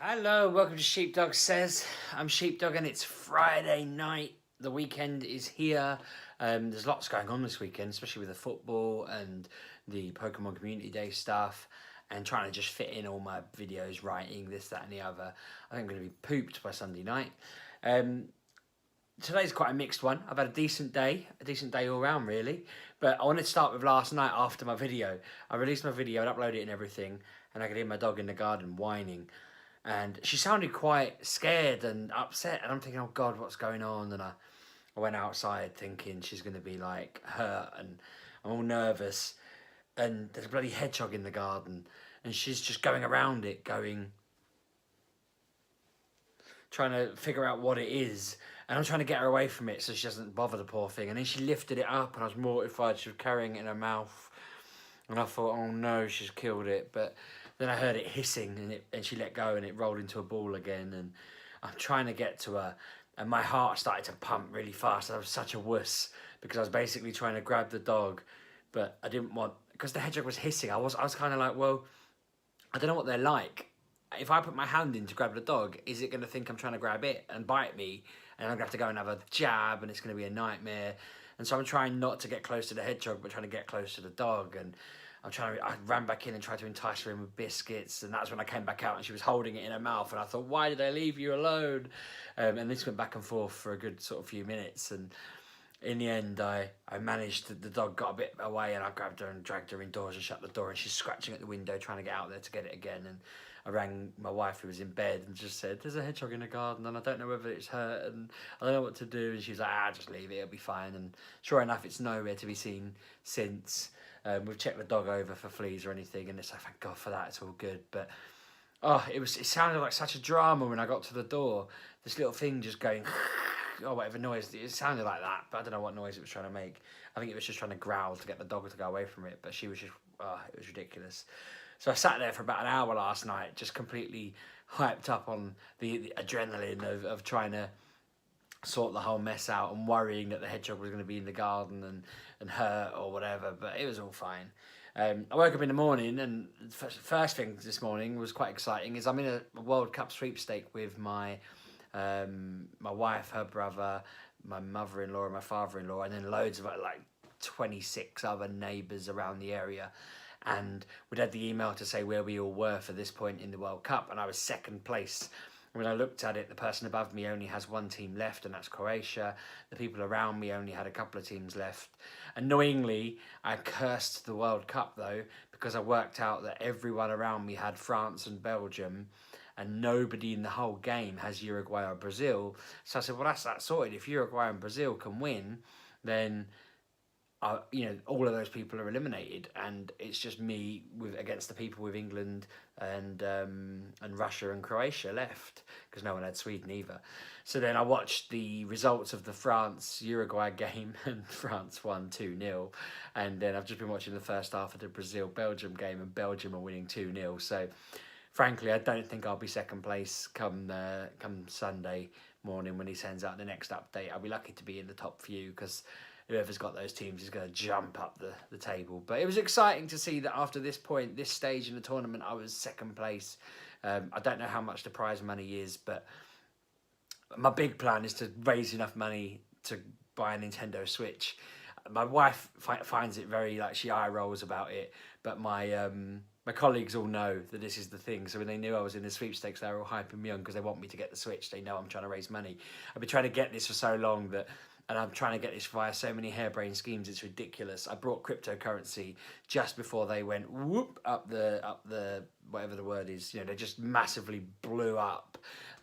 Hello, welcome to Sheepdog Says. I'm Sheepdog and it's Friday night. The weekend is here. There's lots going on this weekend, especially with the football and the Pokemon Community Day stuff and trying to just fit in all my videos, writing, this, that and the other. I think I'm going to be pooped by Sunday night. Today's quite a mixed one. I've had a decent day all round really. But I wanted to start with last night after my video. I released my video and uploaded it and everything and I could hear my dog in the garden whining. And she sounded quite scared and upset, and I'm thinking, oh God, what's going on? And I went outside thinking she's going to be like hurt, and I'm all nervous. And there's a bloody hedgehog in the garden, and she's just going around it, trying to figure out what it is. And I'm trying to get her away from it so she doesn't bother the poor thing. And then she lifted it up, and I was mortified. She was carrying it in her mouth, and I thought, oh no, she's killed it. But then I heard it hissing and she let go and it rolled into a ball again. And I'm trying to get to her and my heart started to pump really fast. I was such a wuss because I was basically trying to grab the dog, but I didn't want, because the hedgehog was hissing. I was kind of like, well, I don't know what they're like. If I put my hand in to grab the dog, is it going to think I'm trying to grab it and bite me? And I'm going to have to go and have a jab and it's going to be a nightmare. And so I'm trying not to get close to the hedgehog, but trying to get close to the dog. And I ran back in and tried to entice her in with biscuits, and that's when I came back out and she was holding it in her mouth, and I thought, why did I leave you alone? And this went back and forth for a good sort of few minutes, and in the end I managed to, the dog got a bit away and I grabbed her and dragged her indoors and shut the door, and she's scratching at the window trying to get out there to get it again. And I rang my wife who was in bed and just said, there's a hedgehog in the garden and I don't know whether it's hurt and I don't know what to do. And she was like, just leave it, it'll be fine. And sure enough, it's nowhere to be seen since. We've checked the dog over for fleas or anything, and it's like, thank God for that, it's all good. But it sounded like such a drama when I got to the door. This little thing just going or whatever noise, it sounded like that, but I don't know what noise it was trying to make. I think it was just trying to growl to get the dog to go away from it, but she was just, it was ridiculous. So I sat there for about an hour last night, just completely hyped up on the adrenaline of trying to sort the whole mess out and worrying that the hedgehog was going to be in the garden and hurt or whatever, but it was all fine. I woke up in the morning and first thing this morning was quite exciting is I'm in a World Cup sweepstake with my wife, her brother, my mother-in-law and my father-in-law, and then loads of like 26 other neighbours around the area. And we'd had the email to say where we all were for this point in the World Cup, and I was second place. When I looked at it, the person above me only has one team left, and that's Croatia. The people around me only had a couple of teams left. Annoyingly, I cursed the World Cup, though, because I worked out that everyone around me had France and Belgium, and nobody in the whole game has Uruguay or Brazil. So I said, well, that's that sorted. If Uruguay and Brazil can win, then all of those people are eliminated, and it's just me against the people with England and Russia and Croatia left, because no one had Sweden either. So then I watched the results of the France-Uruguay game, and France won 2-0. And then I've just been watching the first half of the Brazil-Belgium game, and Belgium are winning 2-0. So frankly, I don't think I'll be second place come Sunday morning when he sends out the next update. I'll be lucky to be in the top few, because whoever's got those teams is going to jump up the table. But it was exciting to see that after this point, this stage in the tournament, I was second place. I don't know how much the prize money is, but my big plan is to raise enough money to buy a Nintendo Switch. My wife finds it very, she eye rolls about it, but my colleagues all know that this is the thing. So when they knew I was in the sweepstakes, they were all hyping me on because they want me to get the Switch. They know I'm trying to raise money. I've been trying to get this for so long and I'm trying to get this via so many harebrained schemes, it's ridiculous. I brought cryptocurrency just before they went whoop up the whatever the word is. They just massively blew up.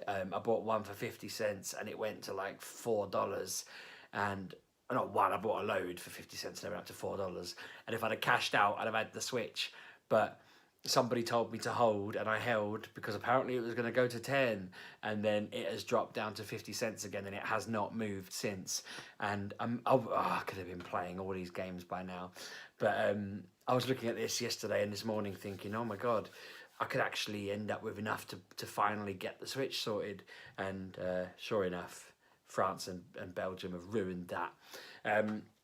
I bought one for 50 cents and it went to like $4. And not one, I bought a load for 50 cents and it went up to $4. And if I'd have cashed out, I'd have had the Switch. But somebody told me to hold and I held because apparently it was going to go to 10, and then it has dropped down to 50 cents again and it has not moved since. And I could have been playing all these games by now, but I was looking at this yesterday and this morning thinking, oh my God, I could actually end up with enough to finally get the Switch sorted. And sure enough, France and Belgium have ruined that.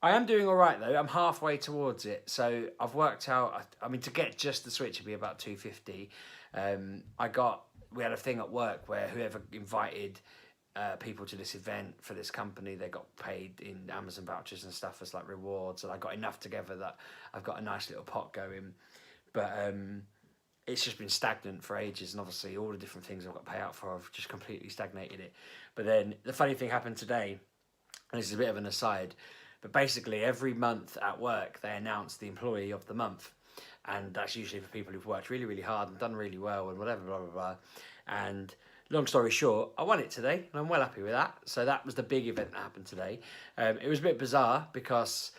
I am doing all right though. I'm halfway towards it, so I've worked out. I mean, to get just the Switch would be about $250. I got we had a thing at work where whoever invited people to this event for this company, they got paid in Amazon vouchers and stuff as like rewards, and I got enough together that I've got a nice little pot going. But it's just been stagnant for ages, and obviously all the different things I've got to pay out for have just completely stagnated it. But then the funny thing happened today, and this is a bit of an aside, but basically every month at work they announce the employee of the month, and that's usually for people who've worked really, really hard and done really well and whatever, blah, blah, blah. And long story short, I won it today, and I'm well happy with that. So that was the big event that happened today. It was a bit bizarre because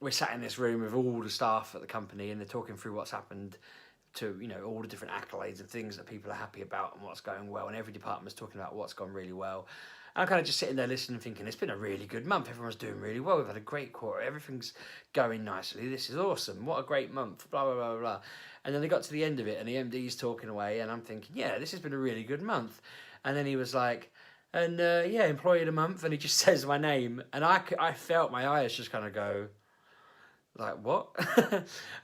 we're sat in this room with all the staff at the company, and they're talking through what's happened to, you know, all the different accolades and things that people are happy about and what's going well, and every department's talking about what's gone really well. And I'm kind of just sitting there listening, thinking, it's been a really good month. Everyone's doing really well. We've had a great quarter. Everything's going nicely. This is awesome. What a great month. Blah, blah, blah, blah. And then they got to the end of it, and the MD's talking away, and I'm thinking, yeah, this has been a really good month. And then he was like, and yeah, employee of the month, and he just says my name, and I felt my eyes just kind of go, like, what?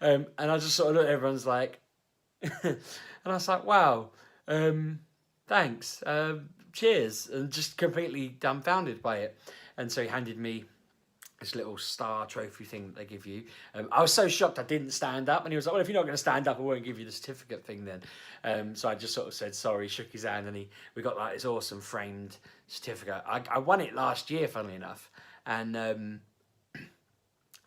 And I just sort of looked at everyone's like, and I was like, wow, thanks, cheers, and just completely dumbfounded by it. And so he handed me this little star trophy thing that they give you. I was so shocked I didn't stand up, and he was like, well, if you're not going to stand up, I won't give you the certificate thing then. So I just sort of said sorry, shook his hand, and we got like this awesome framed certificate. I won it last year, funnily enough, and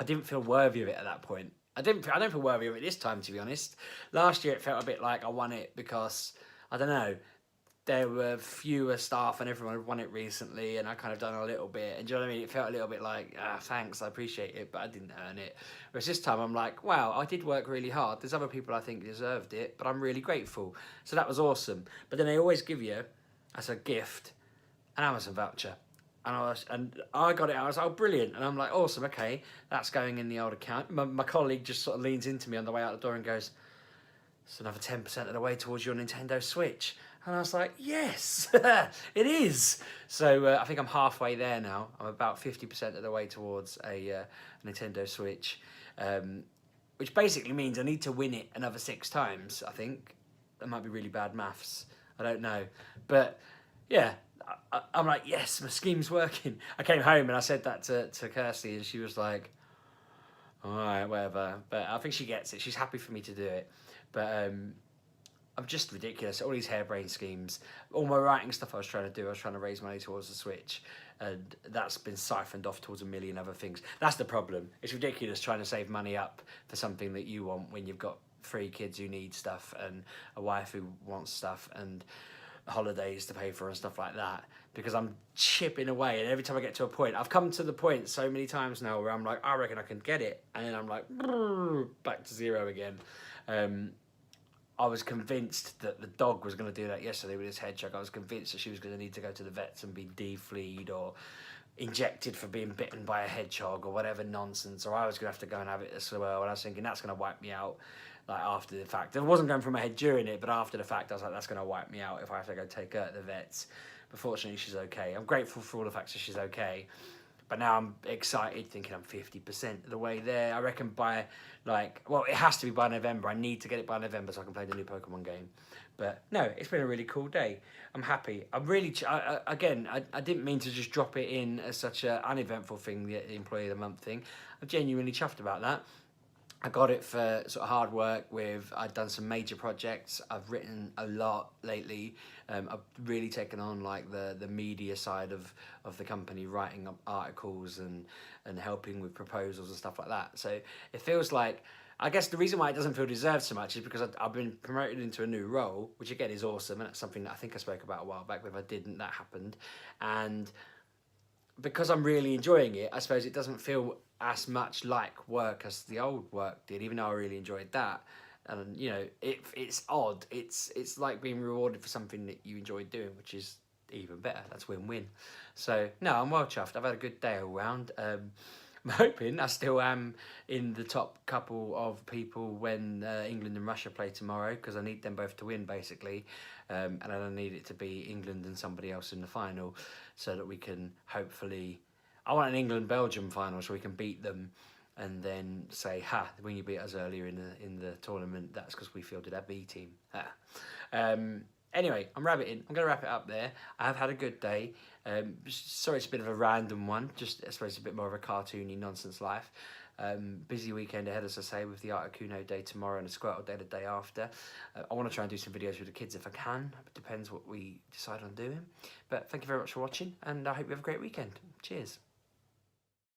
I didn't feel worthy of it at that point. I don't feel worthy of it this time, to be honest. Last year it felt a bit like I won it because, I don't know, there were fewer staff and everyone had won it recently, and I kind of done a little bit, and do you know what I mean? It felt a little bit like, thanks, I appreciate it, but I didn't earn it. Whereas this time I'm like, wow, I did work really hard. There's other people I think deserved it, but I'm really grateful. So that was awesome. But then they always give you, as a gift, an Amazon voucher. And I got it. I was like, oh, brilliant. And I'm like, awesome, okay, that's going in the old account. My colleague just sort of leans into me on the way out the door and goes, it's another 10% of the way towards your Nintendo Switch. And I was like, yes, it is. So I think I'm halfway there now. I'm about 50% of the way towards a Nintendo Switch, which basically means I need to win it another 6 times, I think. That might be really bad maths. I don't know. But yeah, I'm like, yes, my scheme's working. I came home and I said that to Kirsty, and she was like, all right, whatever. But I think she gets it. She's happy for me to do it. But I'm just ridiculous. All these harebrained schemes. All my writing stuff I was trying to do, I was trying to raise money towards the Switch, and that's been siphoned off towards a million other things. That's the problem. It's ridiculous trying to save money up for something that you want when you've got 3 kids who need stuff, and a wife who wants stuff, and holidays to pay for and stuff like that, because I'm chipping away, and every time I get to a point, I've come to the point so many times now where I'm like, I reckon I can get it, and then I'm like, back to zero again. I was convinced that the dog was going to do that yesterday with his hedgehog. I was convinced that she was going to need to go to the vets and be defleed or injected for being bitten by a hedgehog or whatever nonsense, or I was going to have to go and have it as well, and I was thinking that's going to wipe me out. Like after the fact, it wasn't going through my head during it, but after the fact, I was like, that's going to wipe me out if I have to go take her to the vets. But fortunately, she's okay. I'm grateful for all the facts that she's okay. But now I'm excited, thinking I'm 50% of the way there. I reckon by, like, well, it has to be by November. I need to get it by November so I can play the new Pokemon game. But no, it's been a really cool day. I'm happy. I'm really, I didn't mean to just drop it in as such an uneventful thing, the Employee of the Month thing. I'm genuinely chuffed about that. I got it for sort of hard work with, I've done some major projects, I've written a lot lately, I've really taken on like the media side of the company, writing up articles and helping with proposals and stuff like that. So it feels like, I guess the reason why it doesn't feel deserved so much is because I've been promoted into a new role, which again is awesome, and that's something that I think I spoke about a while back, but if I didn't, that happened. And because I'm really enjoying it, I suppose it doesn't feel as much like work as the old work did, even though I really enjoyed that. And you know, it's odd. It's like being rewarded for something that you enjoyed doing, which is even better. That's win-win. So no, I'm well chuffed. I've had a good day all round. I'm hoping I still am in the top couple of people when England and Russia play tomorrow, because I need them both to win basically, and I don't need it to be England and somebody else in the final, so that we can hopefully, I want an England-Belgium final so we can beat them and then say, ha, when you beat us earlier in the tournament, that's because we fielded our B team. Ha. Anyway, I'm rabbiting. I'm going to wrap it up there. I have had a good day. Sorry it's a bit of a random one, just I suppose a bit more of a cartoony nonsense life. Busy weekend ahead, as I say, with the Articuno day tomorrow and the Squirtle day the day after. I want to try and do some videos with the kids if I can. It depends what we decide on doing. But thank you very much for watching, and I hope you have a great weekend. Cheers.